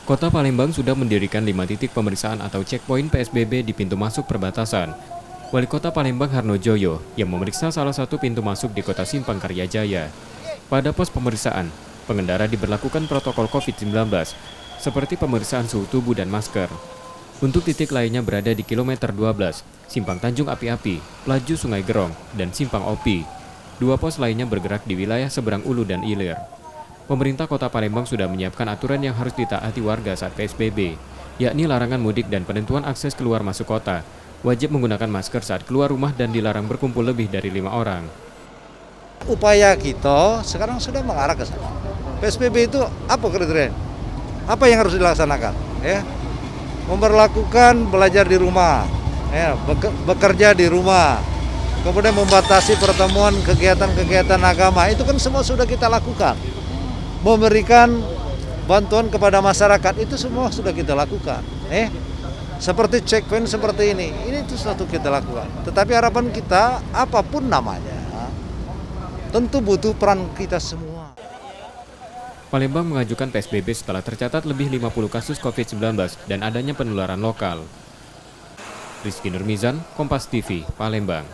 Kota Palembang sudah mendirikan 5 titik pemeriksaan atau checkpoint PSBB di pintu masuk perbatasan. Wali Kota Palembang Harnojoyo yang memeriksa salah satu pintu masuk di Kota Simpang Karyajaya. Pada pos pemeriksaan, pengendara diberlakukan protokol COVID-19, seperti pemeriksaan suhu tubuh dan masker. Untuk titik lainnya berada di kilometer 12, Simpang Tanjung Api-Api, Laju Sungai Gerong, dan Simpang Opi. Dua pos lainnya bergerak di wilayah seberang Ulu dan Ilir. Pemerintah Kota Palembang sudah menyiapkan aturan yang harus ditaati warga saat PSBB, yakni larangan mudik dan penentuan akses keluar masuk kota. Wajib menggunakan masker saat keluar rumah dan dilarang berkumpul lebih dari 5 orang. Upaya kita sekarang sudah mengarah ke sana. PSBB itu apa kriteria? Apa yang harus dilaksanakan? Ya, memperlakukan belajar di rumah, ya, bekerja di rumah, kemudian membatasi pertemuan kegiatan-kegiatan agama. Itu kan semua sudah kita lakukan. Memberikan bantuan kepada masyarakat itu semua sudah kita lakukan. Seperti checkpoint seperti ini itu suatu kita lakukan. Tetapi harapan kita apapun namanya, tentu butuh peran kita semua. Palembang mengajukan PSBB setelah tercatat lebih 50 kasus COVID-19 dan adanya penularan lokal. Rizky Nurmizan, Kompas TV, Palembang.